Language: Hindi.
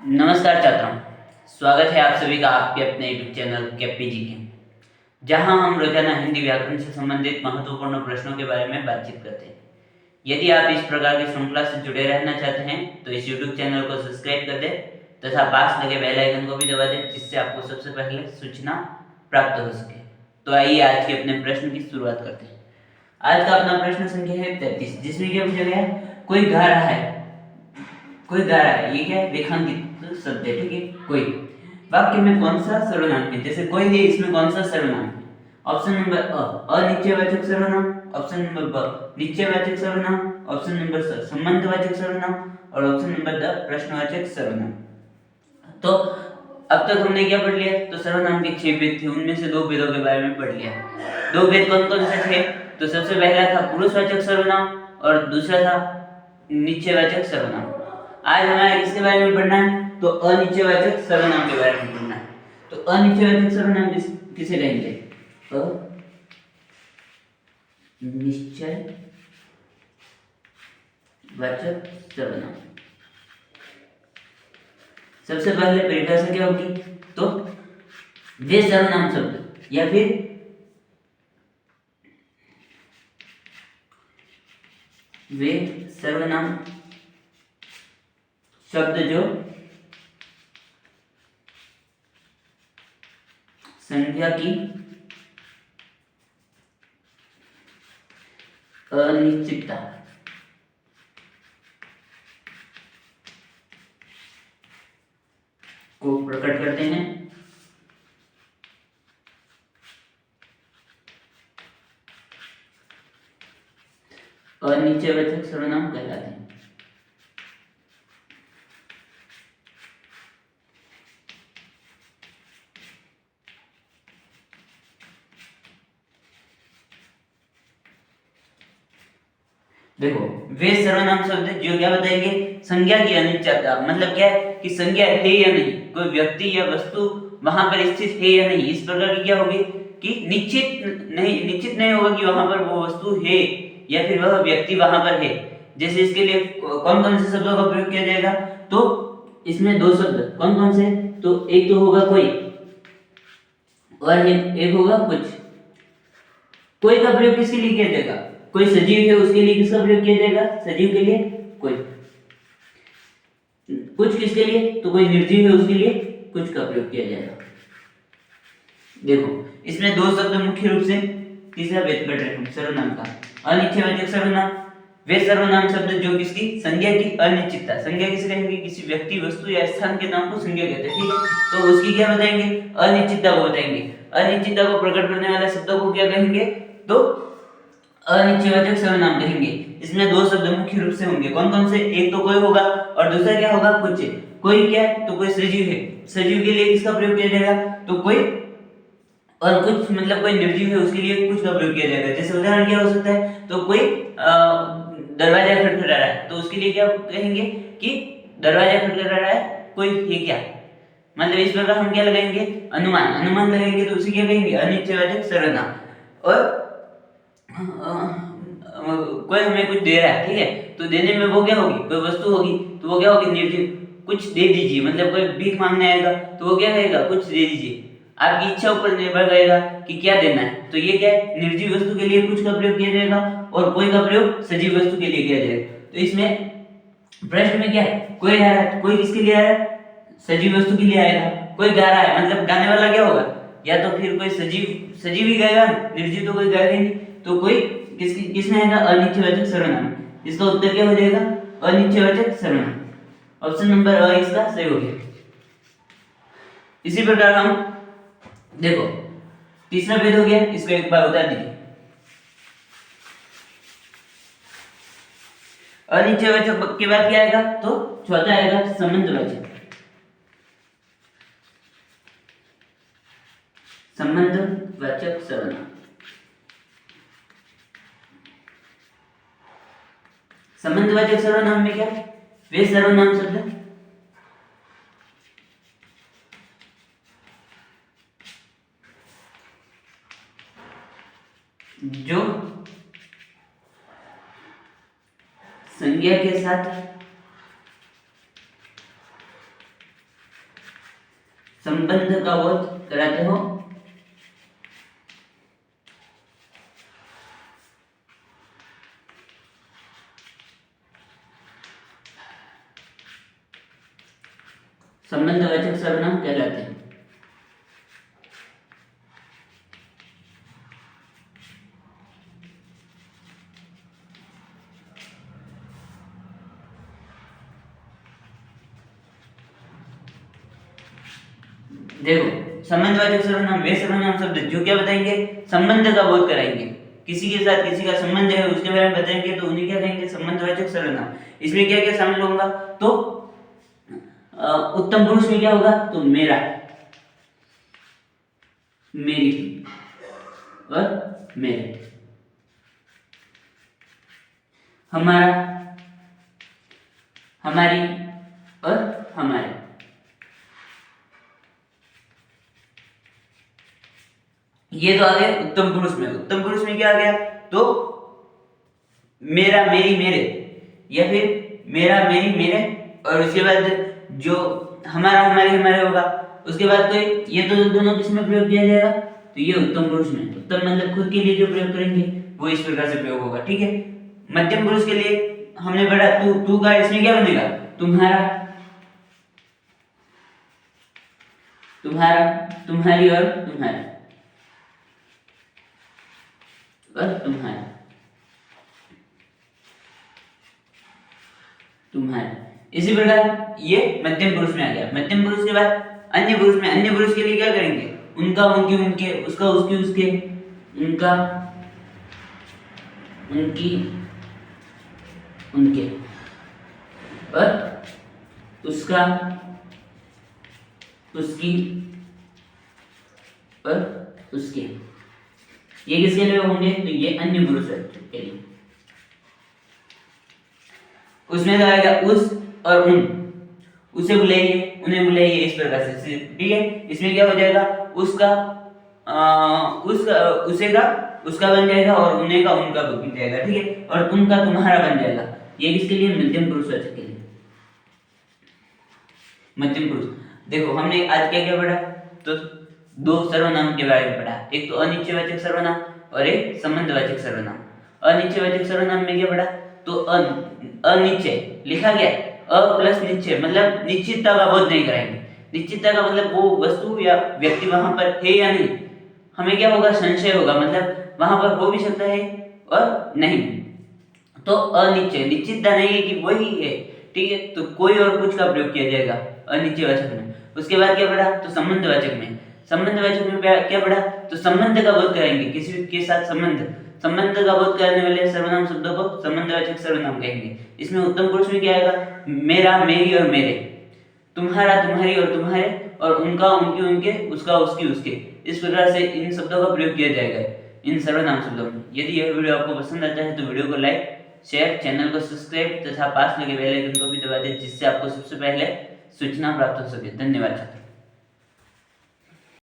नमस्कार छात्रों, स्वागत है आप सभी का आपके अपने यूट्यूब चैनल केपीजी के, जहां हम रोजाना हिंदी व्याकरण से संबंधित महत्वपूर्ण प्रश्नों के बारे में बातचीत करते हैं। यदि आप इस प्रकार की श्रृंखला से जुड़े रहना चाहते हैं तो इस यूट्यूब चैनल को सब्सक्राइब कर दें तथा पास लगे बेल आइकन को भी दबा दें, जिससे आपको सबसे पहले सूचना प्राप्त हो सके। तो आइए आज के अपने प्रश्न की शुरुआत करते हैं। आज का अपना प्रश्न संख्या है 33, जिसमें क्या पूछा गया है, कोई गा रहा है। कोई गा रहा है, ये क्या है, रेखांकित शब्द है, ठीक है। कोई वाक्य में कौन सा सर्वनाम है, जैसे कोई है, इसमें कौन सा सर्वनाम है? ऑप्शन नंबर अनिश्चयवाचक सर्वनाम, ऑप्शन नंबर ब निश्चयवाचक सर्वनाम, ऑप्शन नंबर स संबंधवाचक सर्वनाम और ऑप्शन नंबर द प्रश्नवाचक सर्वनाम। तो अब तक हमने क्या पढ़ लिया? तो सर्वनाम के 6 भेद थे, उनमें से 2 भेदों के बारे में पढ़ लिया। 2 भेद कौन कौन से थे? तो सबसे पहला था पुरुषवाचक सर्वनाम और दूसरा था निश्चयवाचक सर्वनाम। आज हमें इसके बारे में पढ़ना है, तो अनिश्चयवाचक सर्वनाम के बारे में पढ़ना है। तो अनिश्चयवाचक सर्वनाम किसे कहेंगे? अनिश्चयवाचक सर्वनाम। सबसे पहले परिभाषा क्या होगी? तो वे सर्वनाम शब्द या फिर वे सर्वनाम शब्द जो संख्या की अनिश्चितता को प्रकट करते हैं। अनिश्चयवाचक सर्वनाम कहलाते हैं। देखो, वे सर्वनाम शब्द जो क्या बताएंगे? संज्ञा की अनिश्चितता। मतलब क्या है कि संज्ञा है या नहीं, कोई व्यक्ति या वस्तु वहां पर स्थित है या नहीं, इस प्रकार की क्या होगी कि निश्चित नहीं होगा कि वहां पर वो वस्तु है या फिर वह व्यक्ति वहां पर है। जैसे इसके लिए कौन कौन से शब्दों का प्रयोग किया जाएगा? तो इसमें 2 शब्द कौन कौन से? तो एक तो होगा कोई और एक होगा कुछ। कोई का प्रयोग किसके लिए किया जाएगा? कोई सजीव है उसके लिए किसका प्रयोग किया जाएगा? सजीव के लिए कोई। कुछ किसके लिए? तो कोई निर्जीव है उसके लिए कुछ का प्रयोग किया जाएगा। देखो, इसमें 2 शब्द मुख्य रूप से तीसरा भेद पढ़ रहे हैं सर्वनाम का। अनिश्चयवाचक सर्वनाम, वे सर्वनाम शब्द जो किसकी संज्ञा की अनिश्चितता। संज्ञा किसे कहेंगे? किसी व्यक्ति, वस्तु या स्थान के नाम को संज्ञा कहते हैं, ठीक है। तो उसकी क्या बताएंगे? अनिश्चितता को बताएंगे। अनिश्चितता को प्रकट करने वाले शब्दों को क्या कहेंगे? तो अनिश्चयवाचक सर्वनाम कहेंगे। इसमें 2 शब्द मुख्य रूप से होंगे, कौन कौन से? एक तो कोई होगा और दूसरा क्या होगा? कुछ। कोई क्या है? तो कोई सजीव है। सजीव के लिए किसका प्रयोग किया जाएगा? तो कोई। और कुछ मतलब कोई निर्जीव है उसके लिए कुछ का प्रयोग किया जाएगा। जैसे उदाहरण क्या हो सकता है? तो कोई दरवाजा खटखटा रहा है, तो उसके लिए क्या कहेंगे कि दरवाजा खटखटा रहा है, कोई है क्या। मतलब इस प्रकार हम क्या लगाएंगे? अनुमान लगाएंगे, तो उसे क्या कहेंगे? अनिश्चयवाचक सर्वनाम। और कोई हमें कुछ दे रहा है, ठीक है, तो देने में वो क्या होगी? कोई वस्तु होगी, तो वो क्या होगी? निर्जीव। कुछ दे दीजिए, मतलब कोई भीख मांगने आएगा तो वो क्या कहेगा? कुछ दे दीजिए। आपकी इच्छा ऊपर निर्भर करेगा कि क्या देना है। तो ये क्या है? निर्जीव वस्तु के लिए कुछ का प्रयोग किया जाएगा और कोई का प्रयोग सजीव वस्तु के लिए किया जाएगा। तो इसमें प्रश्न में क्या है? कोई आ रहा है, कोई किसके लिए आ रहा है? सजीव वस्तु के लिए आएगा। कोई गा रहा है, मतलब गाने वाला क्या होगा? या तो फिर कोई सजीव ही गाएगा, निर्जीव तो कोई गाएगा नहीं। तो कोई किसमें आएगा? अनिश्चयवाचक सर्वनाम। इसका उत्तर क्या हो जाएगा? अनिश्चयवाचक सर्वनाम। ऑप्शन नंबर अ इसका सही हो गया। इसी प्रकार हम देखो, तीसरा भेद हो गया, इसको एक बार बता दीजिए। अनिश्चयवाचक के बाद क्या आएगा? तो चौथा आएगा संबंधवाचक। संबंधवाचक सर्वनाम। संबंधवाचक सर्वनाम में क्या? वे सर्वनाम शब्द जो संज्ञा के साथ संबंध का बोध कराते हो, संबंधवाचक सर्वनाम कहलाते हैं। देखो, संबंधवाचक सर्वनाम वे सर्वनाम शब्द जो क्या बताएंगे, संबंध का बोध कराएंगे। किसी के साथ किसी का संबंध है उसके बारे में बताएंगे तो उन्हें क्या कहेंगे, संबंधवाचक सर्वनाम। इसमें क्या क्या शामिल होगा, तो उत्तम पुरुष में क्या होगा, तो मेरा, मेरी और मेरे, हमारा, हमारी और हमारे। ये तो आ गया उत्तम पुरुष में। उत्तम पुरुष में क्या आ गया, तो मेरा, मेरी, मेरे, या फिर मेरा, मेरी, मेरे, और उसके बाद जो हमारा, हमारे, हमारे होगा। उसके बाद कोई ये तो दोनों किस में प्रयोग किया जाएगा, तो ये उत्तम पुरुष में। उत्तम मतलब खुद के लिए जो प्रयोग करेंगे वो इस प्रकार से प्रयोग होगा, ठीक है। मध्यम पुरुष के लिए हमने पढ़ा तू का इसमें क्या बनेगा, तुम्हारा, तुम्हारा, तुम्हारी और तुम्हारे, और तुम्हारा, तुम्हारे। इसी प्रकार ये मध्यम पुरुष में आ गया। मध्यम पुरुष के बाद अन्य पुरुष में, अन्य पुरुष के लिए क्या करेंगे, उनका, उनकी, उनके, उसका, उसकी, उसके, उनका, उनकी, उनके, और उसका, उसकी, और उसके। ये किसके लिए होंगे, तो ये अन्य पुरुष के लिए। उसमें तो आएगा उस और उन, उसे बुलाइए, उन्हें बुलाइए, इस प्रकार से, ठीक है। इसमें क्या हो जाएगा, उसका, उसका, उसे का उसका बन जाएगा, और उन्हें का उनका बन जाएगा, ठीक है। और तुमका तुम्हारा बन जाएगा। ये किसके लिए, मध्यम पुरुषवाचक के लिए, मध्यम पुरुष। देखो हमने आज क्या क्या पढ़ा, तो दो सर्वनाम के बारे में पढ़ा, एक तो अनिश्चयवाचक सर्वनाम और एक संबंधवाचक सर्वनाम। अनिश्चयवाचक सर्वनाम में क्या पढ़ा, तो अनिश्चय लिखा गया, अ प्लस निश्चय मतलब निश्चितता का बोध नहीं कराएंगे। निश्चितता का मतलब वो वस्तु या व्यक्ति वहां पर है या नहीं, हमें क्या होगा, संशय होगा, मतलब वहां पर हो भी सकता है और नहीं। तो अनिश्चय, निश्चितता नहीं है कि वही है, ठीक है, तो कोई और कुछ का प्रयोग किया जाएगा अनिश्चयवाचक में। उसके बाद क्या पढ़ा, तो संबंधवाचक में। संबंधवाचक में क्या पढ़ा, तो संबंध का बोध कराएंगे, किसी के साथ संबंध, संबंध का बोध कराने वाले सर्वनाम शब्दों को संबंधवाचक सर्वनाम कहेंगे। इसमें उत्तम पुरुष में क्या आएगा, मेरा, मेरी और मेरे, तुम्हारा, तुम्हारी और तुम्हारे, और उनका, उनके, उनके, उसका, उसकी, उसके। इस प्रकार से इन शब्दों का प्रयोग किया जाएगा इन सर्वनाम शब्दों में। यदि यह वीडियो आपको पसंद आता है तो वीडियो को लाइक, शेयर, चैनल को सब्सक्राइब तथा पास लगे बेल आइकन को भी दबा दें, जिससे आपको सबसे पहले सूचना प्राप्त हो सके। धन्यवाद।